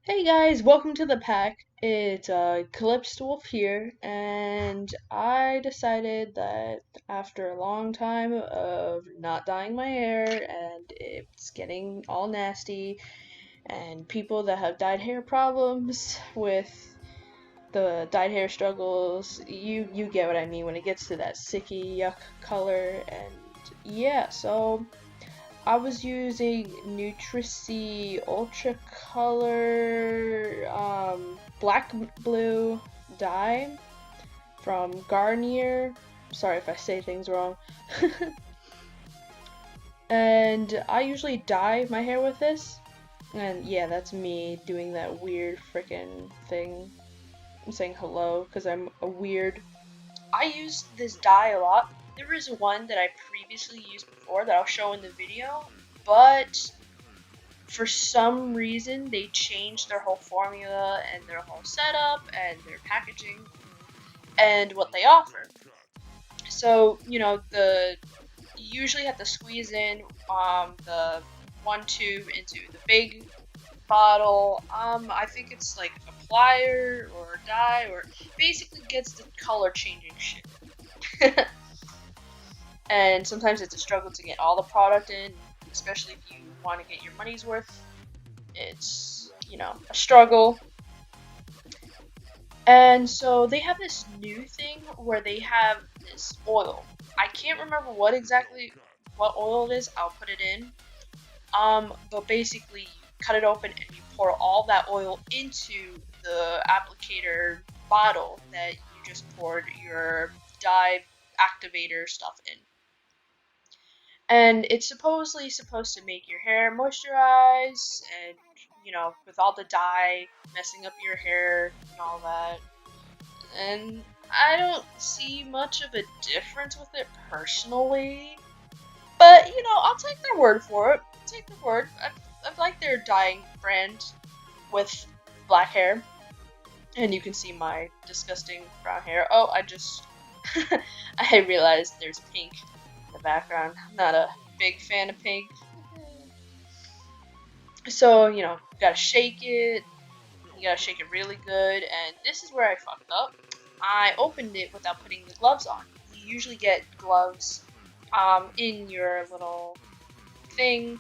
Hey guys, welcome to the pack. It's Eclipsed Wolf here, and I decided that after a long time of not dyeing my hair and it's getting all nasty, and people that have dyed hair problems with the dyed hair struggles, you get what I mean when it gets to that sicky yuck color, and yeah, so I was using Nutrisse Ultra Color Black Blue dye from Garnier. Sorry if I say things wrong. And I usually dye my hair with this. And yeah, that's me doing that weird freaking thing. I'm saying hello because I'm a weird. I use this dye a lot. There is one that I previously used before that I'll show in the video, but for some reason they changed their whole formula and their whole setup and their packaging and what they offer. So, you usually have to squeeze in the one tube into the big bottle. I think it's like a plier or a dye, or basically gets the color changing shit. And sometimes it's a struggle to get all the product in, especially if you want to get your money's worth. It's, a struggle. And so they have this new thing where they have this oil. I can't remember what oil it is. I'll put it in. But basically you cut it open and you pour all that oil into the applicator bottle that you just poured your dye activator stuff in. And it's supposedly supposed to make your hair moisturize and, with all the dye messing up your hair and all that. And I don't see much of a difference with it personally. But, I'll take their word for it. Take the word. I like their dyeing brand with black hair. And you can see my disgusting brown hair. Oh, I realized there's pink in the background. I'm not a big fan of pink. So, you gotta shake it. You gotta shake it really good. And this is where I fucked up. I opened it without putting the gloves on. You usually get gloves in your little thing,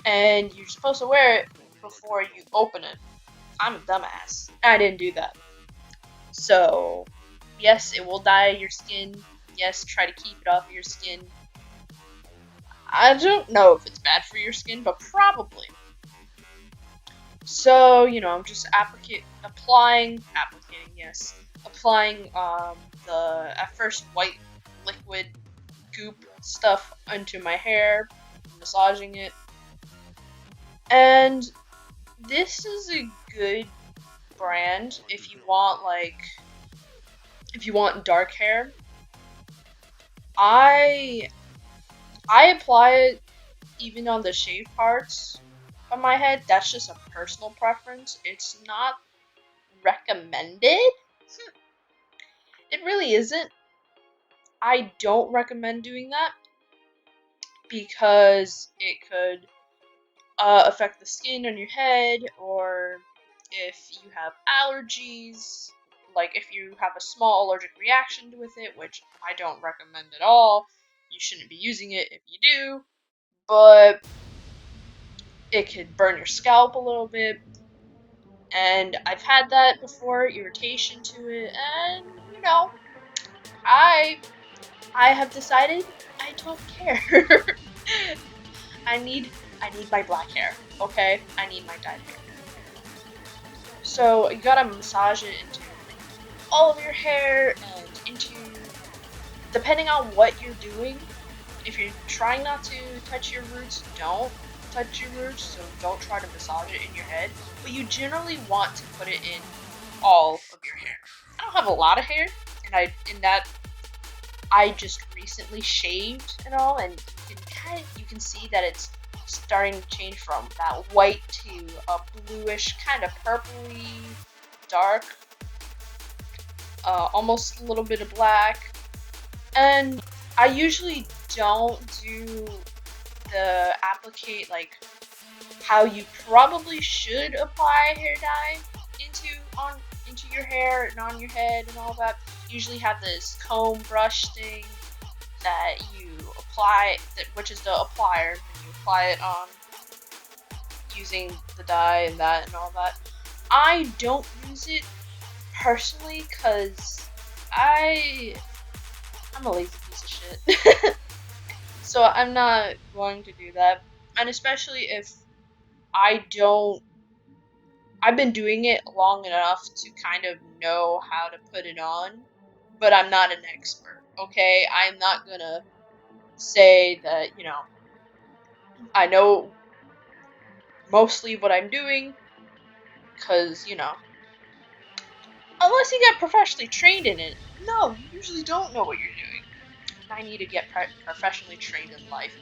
and you're supposed to wear it before you open it. I'm a dumbass. I didn't do that. So, yes, it will dye your skin. Yes, try to keep it off your skin. I don't know if it's bad for your skin, but probably. So, I'm just applying the at first white liquid goop stuff onto my hair, massaging it. And this is a good brand if you want dark hair. I apply it even on the shaved parts of my head. That's just a personal preference. It's not recommended. It really isn't. I don't recommend doing that because it could affect the skin on your head, or if you have allergies, like if you have a small allergic reaction with it, which I don't recommend at all. You shouldn't be using it if you do, but it could burn your scalp a little bit. And I've had that before, irritation to it, and I have decided I don't care. I need my black hair, okay? I need my dyed hair. So you gotta massage it into all of your hair and into, depending on what you're doing. If you're trying not to touch your roots, don't touch your roots, so don't try to massage it in your head. But you generally want to put it in all of your hair. I don't have a lot of hair, and I just recently shaved and all, and you can see that it's starting to change from that white to a bluish, kind of purpley, dark, almost a little bit of black. And I usually don't do the how you probably should apply hair dye into your hair and on your head and all that. You usually have this comb brush thing that you apply, which is the applier, and you apply it on using the dye and that and all that. I don't use it personally because I'm a lazy piece of shit. So I'm not going to do that. And especially if I've been doing it long enough to kind of know how to put it on, but I'm not an expert, okay? I'm not gonna say that, I know mostly what I'm doing, because, unless you get professionally trained in it, no, you usually don't know what you're doing. I need to get professionally trained in life.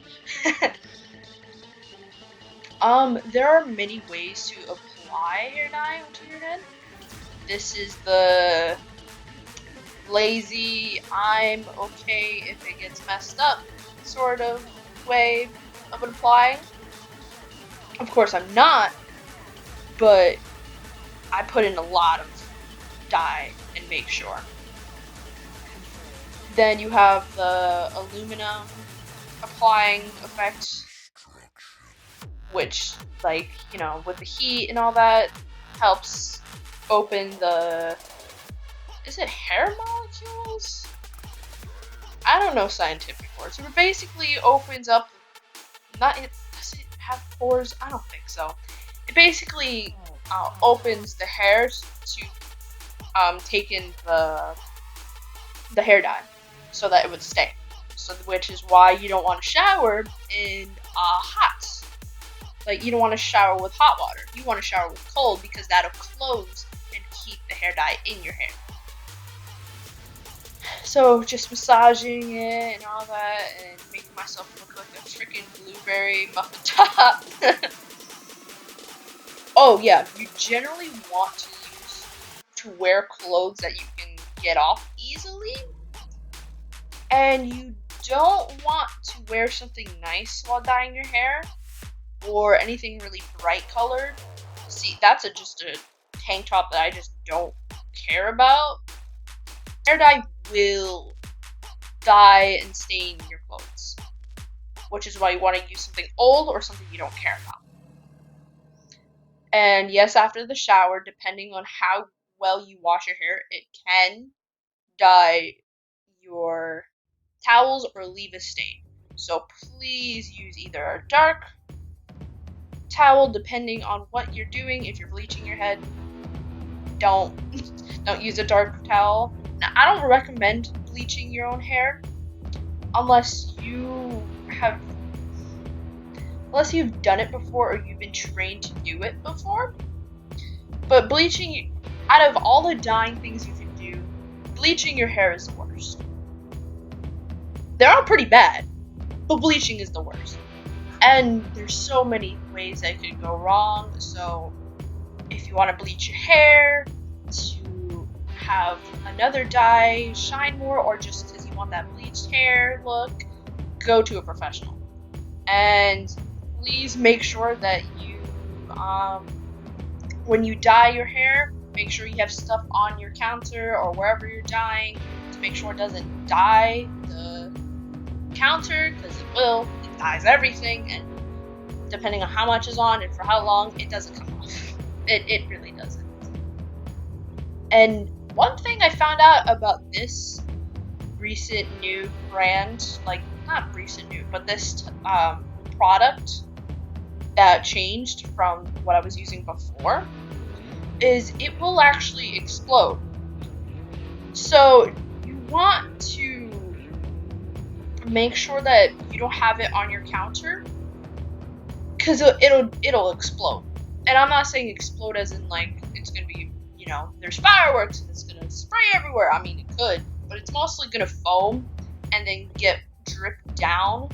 There are many ways to apply hair dye onto your head. This is the lazy, I'm okay if it gets messed up sort of way of applying. Of course I'm not, but I put in a lot of dye and make sure. Then you have the aluminum applying effect, which, like, with the heat and all that, helps open the, is it hair molecules? I don't know scientific words. It basically opens up, does it have pores? I don't think so. It basically opens the hairs to take in the hair dye so that it would stay. So, which is why you don't want to shower in hot. Like, you don't want to shower with hot water. You want to shower with cold because that'll close and keep the hair dye in your hair. So just massaging it and all that and making myself look like a freaking blueberry muffin top. Oh yeah, you generally want to wear clothes that you can get off easily. And you don't want to wear something nice while dyeing your hair or anything really bright colored. See, that's just a tank top that I just don't care about. Hair dye will dye and stain your clothes, which is why you want to use something old or something you don't care about. And yes, after the shower, depending on how well you wash your hair, it can dye your towels or leave a stain. So please use either a dark towel, depending on what you're doing. If you're bleaching your head, don't use a dark towel. Now, I don't recommend bleaching your own hair unless you've done it before or you've been trained to do it before. But bleaching, out of all the dyeing things you can do, bleaching your hair is the worst. They're all pretty bad, but bleaching is the worst. And there's so many ways that could go wrong. So if you want to bleach your hair to have another dye shine more, or just because you want that bleached hair look, go to a professional. And please make sure that you, when you dye your hair, make sure you have stuff on your counter or wherever you're dyeing to make sure it doesn't dye the counter, because it will. It dyes everything, and depending on how much is on and for how long, it doesn't come off. It really doesn't. And one thing I found out about this recent new brand, like not recent new, but this product that changed from what I was using before, is it will actually explode. So you want to make sure that you don't have it on your counter, because it'll explode. And I'm not saying explode as in like it's gonna be, there's fireworks and it's gonna spray everywhere. I mean, it could, but it's mostly gonna foam and then get dripped down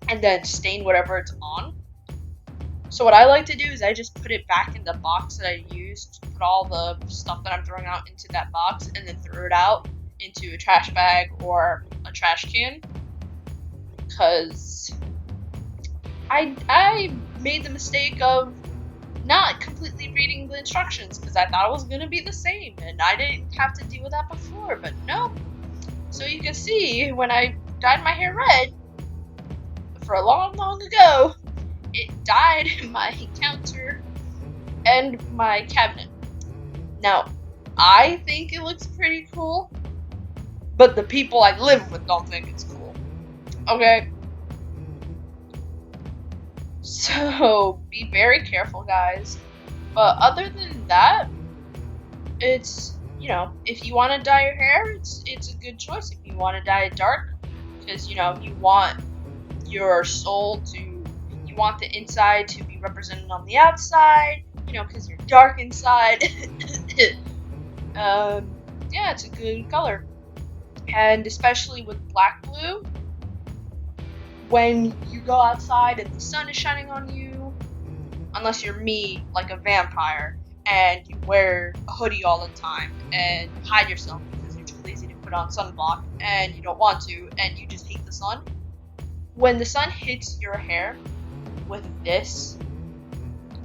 and then stain whatever it's on. So what I like to do is I just put it back in the box that I used, put all the stuff that I'm throwing out into that box, and then throw it out into a trash bag or a trash can. Because I made the mistake of not completely reading the instructions because I thought it was going to be the same and I didn't have to deal with that before, but no. So you can see when I dyed my hair red for a long, long ago, it dyed my counter and my cabinet. Now, I think it looks pretty cool, but the people I live with don't think it's cool. Okay? So, be very careful, guys. But other than that, it's, you know, if you want to dye your hair, it's a good choice. If you want to dye it dark, because, you know, you want your soul to, you want the inside to be represented on the outside, you know, because you're dark inside. Yeah, it's a good color. And especially with black blue, when you go outside and the sun is shining on you, unless you're me, like a vampire, and you wear a hoodie all the time and hide yourself because you're too lazy to put on sunblock and you don't want to and you just hate the sun. When the sun hits your hair with this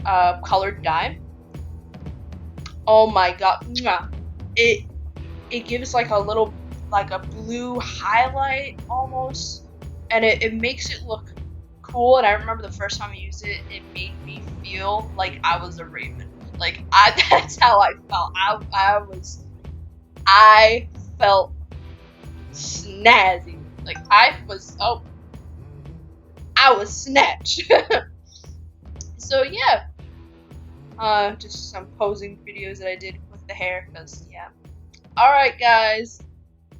colored dye, oh my god, it gives like a little, like a blue highlight almost, and it makes it look cool. And I remember the first time I used it, it made me feel like I was a raven. Like that's how I felt. I felt snazzy. Like I was snatched. So yeah, just some posing videos that I did with the hair, cause yeah. All right, guys.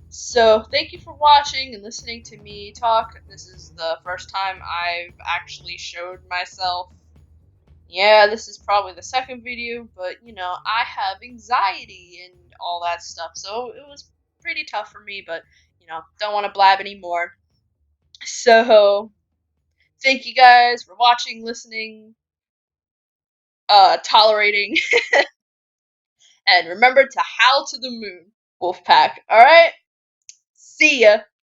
So thank you for watching and listening to me talk. This is the first time I've actually showed myself. Yeah, this is probably the second video, but you know, I have anxiety and all that stuff, so it was pretty tough for me, but you know, don't want to blab anymore. So thank you guys for watching, listening, tolerating, and remember to howl to the moon, Wolfpack. Alright? See ya!